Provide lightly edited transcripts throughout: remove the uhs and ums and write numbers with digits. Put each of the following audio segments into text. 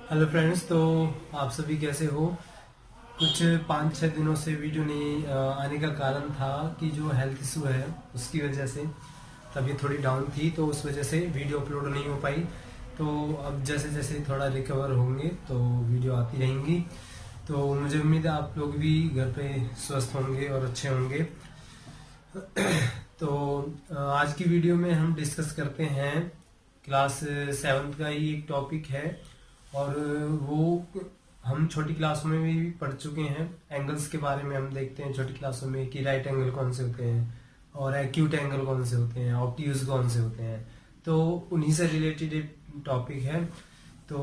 Hello friends. तो आप सभी कैसे हो। कुछ 5-6 दिनों से वीडियो नहीं आने का कारण था कि जो हेल्थ इशू है उसकी वजह से तबीयत थोड़ी डाउन थी, तो उस वजह से वीडियो अपलोड नहीं हो पाई। तो अब जैसे जैसे थोड़ा रिकवर होंगे तो वीडियो आती रहेंगी। तो मुझे उम्मीद है आप लोग भी घर पे स्वस्थ होंगे और अच्छे होंगे। तो आज की वीडियो में हम डिस्कस करते हैं क्लास 7 का ही एक टॉपिक है। और वो हम छोटी क्लासों में भी पढ़ चुके हैं। एंगल्स के बारे में हम देखते हैं छोटी क्लासों में कि राइट एंगल कौन से होते हैं और एक्यूट एंगल कौन से होते हैं, ऑब्ट्यूज कौन से होते हैं। तो उन्हीं से रिलेटेड एक टॉपिक है। तो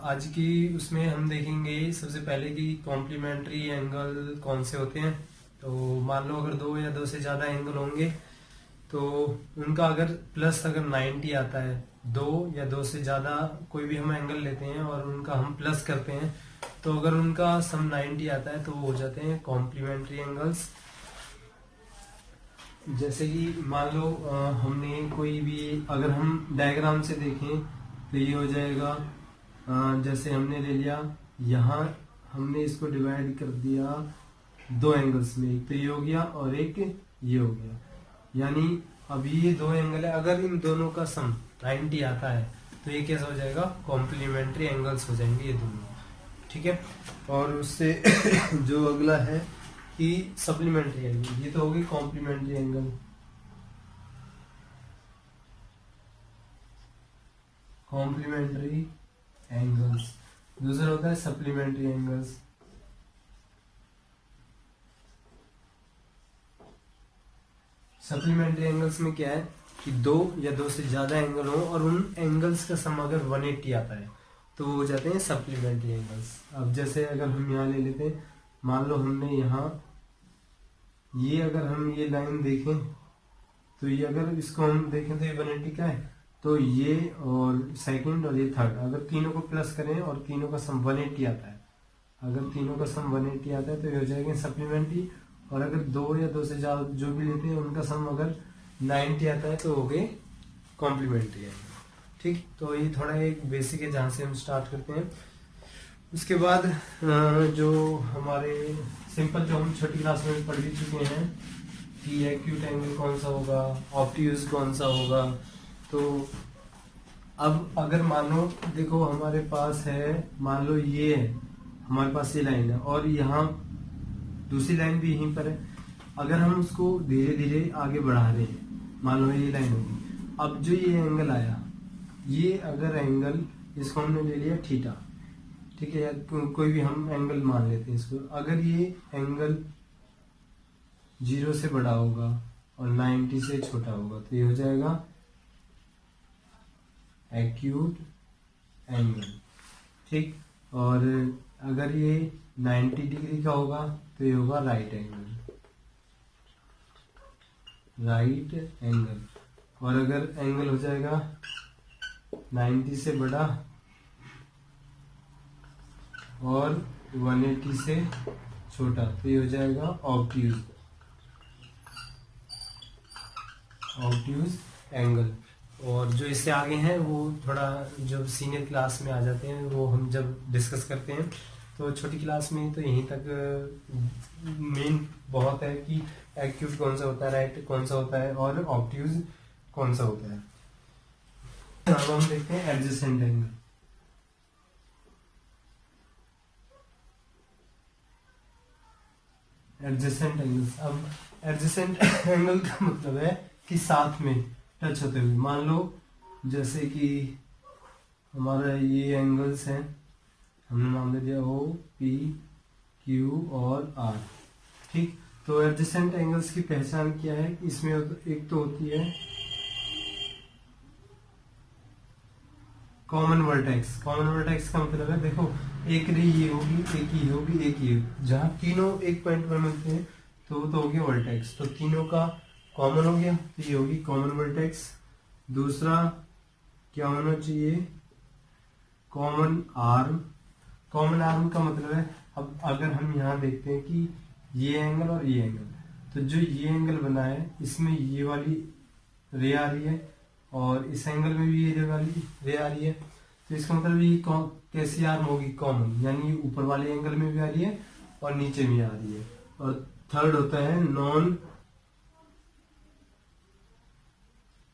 आज की उसमें हम देखेंगे सबसे पहले कि कॉम्प्लीमेंट्री एंगल कौन से होते हैं। तो मान लो अगर दो या दो से ज्यादा एंगल होंगे तो उनका अगर प्लस अगर 90 आता है, दो या दो से ज्यादा कोई भी हम एंगल लेते हैं और उनका हम प्लस करते हैं, तो अगर उनका सम 90 आता है तो वो हो जाते हैं कॉम्प्लीमेंट्री एंगल्स। जैसे कि मान लो हमने कोई भी अगर हम डायग्राम से देखें तो ये हो जाएगा। जैसे हमने ले लिया, यहाँ हमने इसको डिवाइड कर दिया दो एंगल्स में, एक तो ये हो गया और एक ये हो गया। यानी अभी ये दो एंगल है, अगर इन दोनों का सम 90 आता है तो ये कैसा हो जाएगा, कॉम्प्लीमेंट्री एंगल्स हो जाएंगे ये दोनों। ठीक है। और उससे जो अगला है कि सप्लीमेंट्री एंगल, ये तो होगी कॉम्प्लीमेंट्री एंगल। Complementary angles. दूसरा होता है सप्लीमेंट्री एंगल्स। सप्लीमेंट्री एंगल्स में क्या है कि दो या दो से ज्यादा एंगल हो और उन एंगल्स का सम अगर 180 आता है तो वो हो जाते हैं सप्लीमेंट्री एंगल्स। अब जैसे अगर हम यहाँ ले लेते हैं, मान लो हमने यहाँ ये अगर हम ये लाइन देखें तो ये अगर इसको हम देखें तो ये 180 का है, तो ये और सेकंड और ये थर्ड अगर तीनों को प्लस करें और तीनों का सम 180 आता है, अगर तीनों का सम 180 आता है तो ये हो जाएगा सप्लीमेंट्री। और अगर दो या दो से ज्यादा जो भी लेते हैं उनका सम अगर 90 आता है तो हो गए कॉम्प्लीमेंट्री है। ठीक। तो ये थोड़ा एक बेसिक है जहां से हम स्टार्ट करते हैं। उसके बाद जो हमारे सिंपल जो हम छोटी क्लास में पढ़ भी चुके हैं कि एक्यूट एंगल कौन सा होगा, ऑब्ट्यूज कौन सा होगा। तो अब अगर मान लो देखो हमारे पास है, मान लो ये है हमारे पास ये लाइन है और यहाँ दूसरी लाइन भी यहीं पर है। अगर हम उसको धीरे धीरे आगे बढ़ा रहे हैं, मान लो ये लाइन होगी, अब जो ये एंगल आया, ये अगर एंगल इसको हमने ले लिया थीटा, ठीक है, या कोई भी हम एंगल मान लेते हैं इसको। अगर ये एंगल 0 से बड़ा होगा और 90 से छोटा होगा तो ये हो जाएगा एक्यूट एंगल। ठीक। और अगर ये 90 डिग्री का होगा तो ये होगा राइट एंगल, राइट एंगल। और अगर एंगल हो जाएगा 90 से बड़ा और 180 से छोटा तो ये हो जाएगा ऑब्ट्यूज, ऑब्ट्यूज एंगल। और जो इससे आगे हैं वो थोड़ा जब सीनियर क्लास में आ जाते हैं, वो हम जब डिस्कस करते हैं, तो छोटी क्लास में तो यहीं तक मेन बहुत है कि एक्यूट कौन सा होता है, राइट कौन सा होता है और ऑब्ट्यूज कौन सा होता है। अब हम देखते हैं एडजेसेंट एंगल। Adjacent angles. अब एडजेसेंट एंगल का मतलब है कि साथ में टच होते हुए। मान लो जैसे कि हमारा ये एंगल्स हैं, हमने नाम दे दिया ओ पी क्यू और आर। ठीक। तो एडजेसेंट एंगल्स की पहचान क्या है, इसमें एक तो होती है कॉमन वर्टेक्स। कॉमन वर्टेक्स का मतलब है देखो एक रे ये होगी, एक ये होगी, एक ये, जहां तीनों एक पॉइंट पर मिलते हैं तो वो तो हो गया वर्टेक्स। तो तीनों का कॉमन हो गया तो ये होगी कॉमन वर्टेक्स। दूसरा क्या होना चाहिए, कॉमन आर्म। कॉमन आर्म का मतलब है अब अगर हम यहाँ देखते हैं कि ये एंगल और ये एंगल, तो जो ये एंगल बना है इसमें ये वाली रे आ रही है और इस एंगल में भी ये वाली रे आ रही है, तो इसका मतलब ये कैसी आर्म होगी, कॉमन, यानी ऊपर वाले एंगल में भी आ रही है और नीचे भी आ रही है। और थर्ड होता है non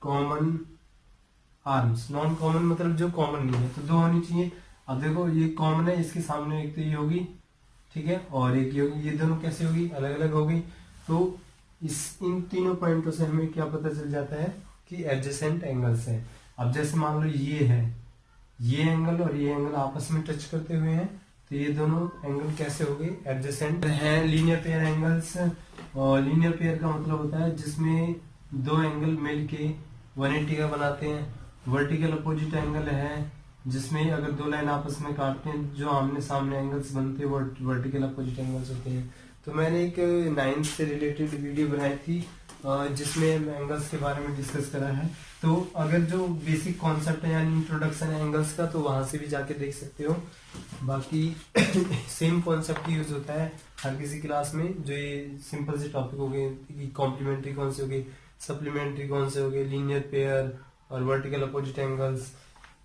common arms. Non common मतलब जो कॉमन नहीं है, तो दो होनी चाहिए। अब देखो ये कॉमन है, इसके सामने एक तो ये होगी, ठीक है, और एक ये होगी, ये दोनों कैसे होगी, अलग अलग होगी। तो इन तीनों पॉइंटों से हमें क्या पता चल जाता है कि एडजेसेंट एंगल्स है। अब जैसे मान लो ये है, ये एंगल और ये एंगल आपस में टच करते हुए हैं, तो ये दोनों एंगल कैसे हो गए, एडजेसेंट है। लीनियर पेयर एंगल्स, और लीनियर पेयर का मतलब होता है जिसमें दो एंगल मिलके 180 का बनाते हैं। वर्टिकल अपोजिट एंगल है जिसमें अगर दो लाइन आपस में काटते हैं, जो आमने सामने एंगल्स बनते हैं वो वर्टिकल अपोजिट एंगल्स होते हैं। तो मैंने एक 9th से रिलेटेड वीडियो बनाई थी जिसमें एंगल्स के बारे में डिस्कस करा है। तो अगर जो बेसिक कॉन्सेप्ट है यानी इंट्रोडक्शन है एंगल्स का, तो वहां से भी जाके देख सकते हो। बाकी सेम कॉन्सेप्ट यूज होता है हर किसी क्लास में। जो ये सिंपल से टॉपिक हो गए, कॉम्प्लीमेंट्री कौन से हो गए, सप्लीमेंट्री कौन से हो गए, लीनियर पेयर और वर्टिकल अपोजिट एंगल्स।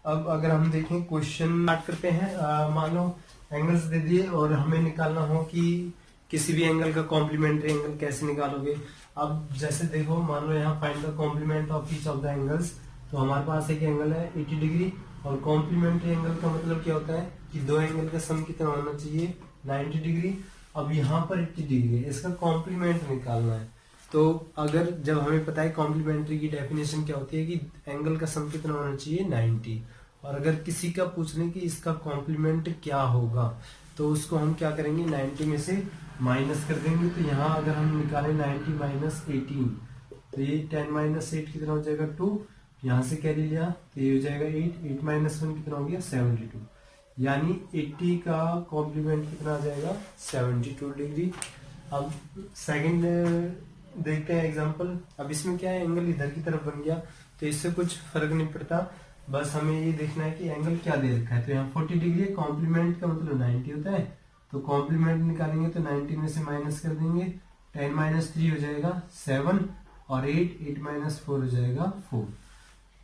अब अगर हम देखें क्वेश्चन स्टार्ट करते हैं। मान लो एंगल्स दे दिए और हमें निकालना हो कि किसी भी एंगल का कॉम्प्लीमेंट्री एंगल कैसे निकालोगे। अब जैसे देखो, मान लो यहाँ find the complement of each of the angles. तो हमारे पास एक एंगल है 80 डिग्री, और कॉम्प्लीमेंट्री एंगल का मतलब क्या होता है कि दो एंगल का सम कितना होना चाहिए, 90 डिग्री। अब यहाँ पर 80 डिग्री है, इसका कॉम्प्लीमेंट निकालना है। तो अगर जब हमें पता है कॉम्प्लीमेंट्री की डेफिनेशन क्या होती है कि एंगल का सम कितना होना चाहिए, 90, और अगर किसी का पूछ लें कि इसका कॉम्प्लीमेंट क्या होगा, तो उसको हम क्या करेंगे, 90 में से माइनस कर देंगे। तो यहाँ अगर हम निकालें 90 माइनस 18, तो ये 10 माइनस 8 कितना हो जाएगा, 2। यहाँ से कैरी लिया तो ये हो जाएगा 8 माइनस 1 कितना हो गया, 72। यानी 80 का कॉम्प्लीमेंट कितना आ जाएगा, 72 डिग्री। अब सेकंड देखते हैं एग्जांपल। अब इसमें क्या है, एंगल इधर की तरफ बन गया, तो इससे कुछ फर्क नहीं पड़ता, बस हमें ये देखना है कि एंगल क्या दे रखा है। तो यहाँ 40 डिग्री है, कॉम्प्लीमेंट का मतलब 90 होता है, तो कॉम्प्लीमेंट निकालेंगे तो 90 में से माइनस कर देंगे, 10 माइनस 3 हो जाएगा 7, और 8 माइनस 4 हो जाएगा 4।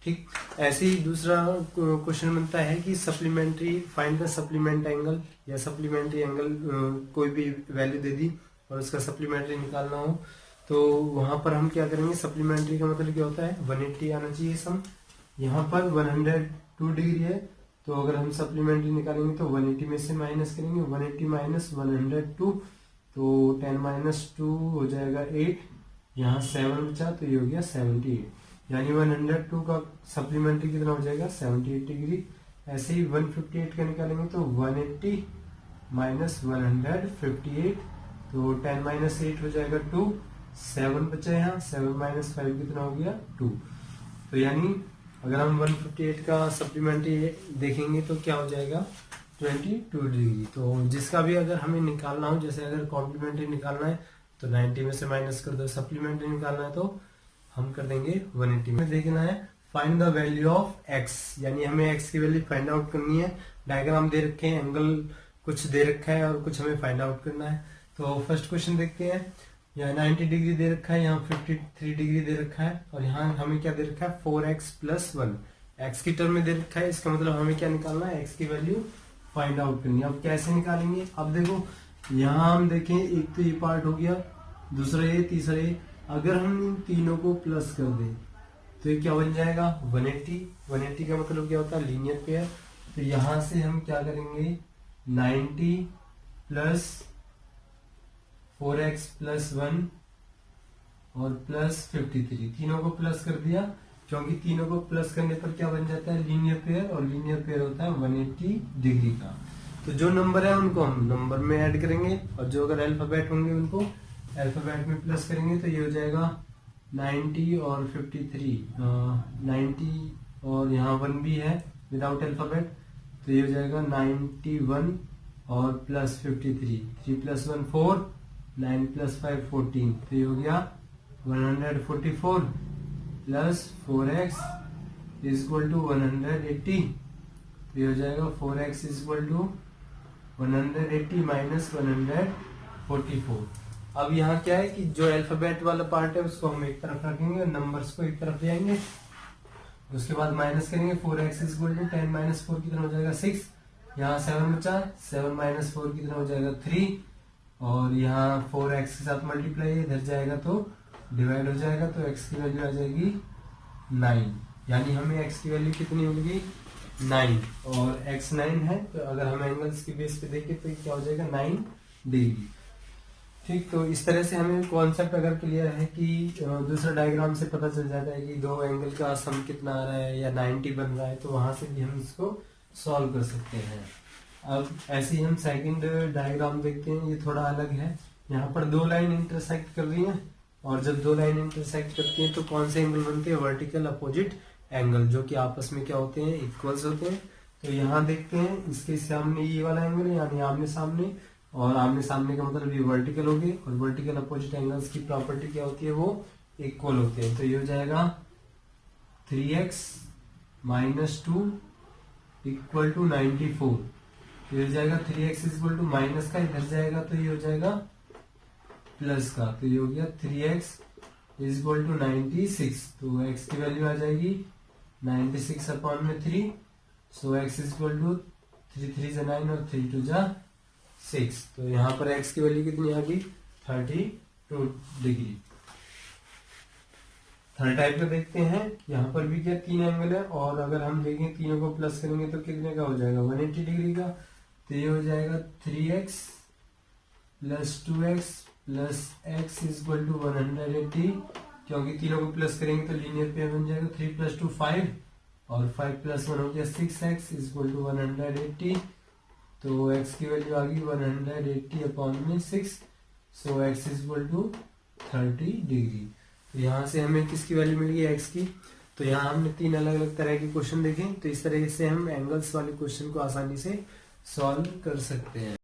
ठीक, ऐसे ही दूसरा क्वेश्चन बनता है कि supplementary, find the supplement angle, या सप्लीमेंट्री एंगल कोई भी वैल्यू दे दी और उसका सप्लीमेंट्री निकालना हो, तो वहां पर हम क्या करेंगे, सप्लीमेंट्री का मतलब क्या होता है, 180 आना चाहिए सम। यहाँ पर 102 डिग्री है, तो अगर हम सप्लीमेंट्री निकालेंगे तो 180 में से माइनस करेंगे, 180 माइनस 102, तो 10 माइनस 2 हो जाएगा 8, यहाँ 7 बचा, तो ये हो गया 78। यानी 102 का सप्लीमेंट्री कितना हो जाएगा, 78 डिग्री। ऐसे ही 158 का निकालेंगे तो 180 माइनस 158, तो 10 माइनस 8 हो जाएगा 2, 7 बचा यहाँ, 7 माइनस 5 कितना हो गया, 2। तो यानी अगर हम 158 का सप्लीमेंट्री देखेंगे तो क्या हो जाएगा, 22 डिग्री। तो जिसका भी अगर हमें निकालना हो, जैसे अगर कॉम्प्लीमेंट्री निकालना है तो 90 में से माइनस कर दो, सप्लीमेंट्री निकालना है तो हम कर देंगे 180 में। देखना है find the value of x, यानी हमें एक्स की वैल्यू फाइंड आउट करनी है। डायग्राम दे रखे हैं, एंगल कुछ दे रखा है और कुछ हमें फाइंड आउट करना है। तो फर्स्ट क्वेश्चन देखते हैं। यहाँ 90 डिग्री दे रखा है, यहाँ 53 डिग्री दे रखा है, और यहाँ हमें क्या दे रखा है, 4x प्लस 1 एक्स की टर्म में दे रखा है। इसका मतलब हमें क्या निकालना है, एक्स की वैल्यू फाइंड आउट करनी है। अब कैसे निकालेंगे, अब देखो यहाँ हम देखें, एक तो ये पार्ट हो गया, दूसरा ये, तीसरा ये। अगर हम इन तीनों को प्लस कर दें तो ये क्या बन जाएगा, 180। 180 का मतलब क्या होता है, लीनियर पेयर। तो यहां से हम क्या करेंगे, 90 प्लस 4x प्लस 1 और प्लस 53, तीनों को प्लस कर दिया, क्योंकि तीनों को प्लस करने पर क्या बन जाता है, लीनियर पेयर, और लीनियर पेयर होता है 180 डिग्री का। तो जो नंबर है उनको हम नंबर में ऐड करेंगे, और जो अगर अल्फाबेट होंगे उनको अल्फाबेट में प्लस करेंगे। तो ये हो जाएगा 90 और 53, 90 और यहाँ 1 भी है विदाउट अल्फाबेट, तो ये हो जाएगा 91 और प्लस 53, 3 प्लस 1 4, 9 प्लस 5 14, तो ये हो गया 144 plus 4x is equal to 180, तो ये हो जाएगा 4x is equal to 180 minus 144। अब यहाँ क्या है कि जो अल्फाबेट वाला पार्ट है उसको हम एक तरफ रखेंगे और नंबर्स को एक तरफ ले आएंगे। उसके बाद माइनस करेंगे 4x इक्वल टू 10 माइनस 4 कितना हो जाएगा 6, यहाँ 7 बचा, 7 माइनस 4 कितना हो जाएगा 3, और यहाँ 4x के साथ मल्टीप्लाई इधर जाएगा तो डिवाइड हो जाएगा, तो x की वैल्यू आ जाएगी 9, यानी हमें x की वैल्यू कितनी होगी 9, और x 9 है, तो अगर हम एंगल्स के बेस पे देखें तो ये क्या हो जाएगा 9 डिग्री। ठीक, तो इस तरह से हमें कॉन्सेप्ट अगर क्लियर है कि दूसरा डायग्राम से पता चल जाता है कि दो एंगल का सम कितना आ रहा है या 90 बन रहा है, तो वहां से भी हम इसको सॉल्व कर सकते हैं। अब ऐसे ही हम सेकंड डायग्राम देखते हैं, ये थोड़ा अलग है। यहाँ पर दो लाइन इंटरसेक्ट कर रही हैं, और जब दो लाइन इंटरसेक्ट करती हैं तो कौन से एंगल बनते हैं, वर्टिकल अपोजिट एंगल, जो कि आपस में क्या होते हैं, इक्वल्स होते हैं। तो यहाँ देखते हैं इसके सामने ये वाला एंगल है, यानी आमने सामने, और आमने सामने का मतलब ये वर्टिकल हो गए, और वर्टिकल अपोजिट एंगल्स की प्रॉपर्टी क्या होती है, वो इक्वल होते हैं। तो ये हो जाएगा 3x माइनस 2 इक्वल टू 94, ये हो जाएगा 3x इक्वल टू माइनस का, इधर जाएगा तो ये हो जाएगा प्लस का, तो ये हो गया 3x इक्वल टू 96, तो x की वैल्यू आ जाएगी 96 अपॉन में 3, सो x इक्वल टू 3 3 जा 9 और 3 2 जा 6, तो यहाँ पर x की वैल्यू कितनी आ गई 32 डिग्री। थर्ड टाइप का देखते हैं, यहाँ पर भी क्या 3 एंगल है, और अगर हम देखें तीनों को प्लस करेंगे तो कितने का हो जाएगा 180 डिग्री का, तो ये हो जाएगा 3x plus 2x plus x equal to 180, क्योंकि तीनों को प्लस करेंगे तो लीनियर पेयर बन जाएगा, 3 प्लस 2 5, और 5 प्लस 1 हो गया 6x इक्वल टू 180, तो x की वैल्यू आ गई 180 अपॉन में 6, सो x इक्वल टू 30 डिग्री। तो यहाँ से हमें किसकी वैल्यू मिल गई x की। तो यहाँ हमने 3 अलग अलग तरह के क्वेश्चन देखे, तो इस तरह से हम एंगल्स वाले क्वेश्चन को आसानी से सॉल्व कर सकते हैं।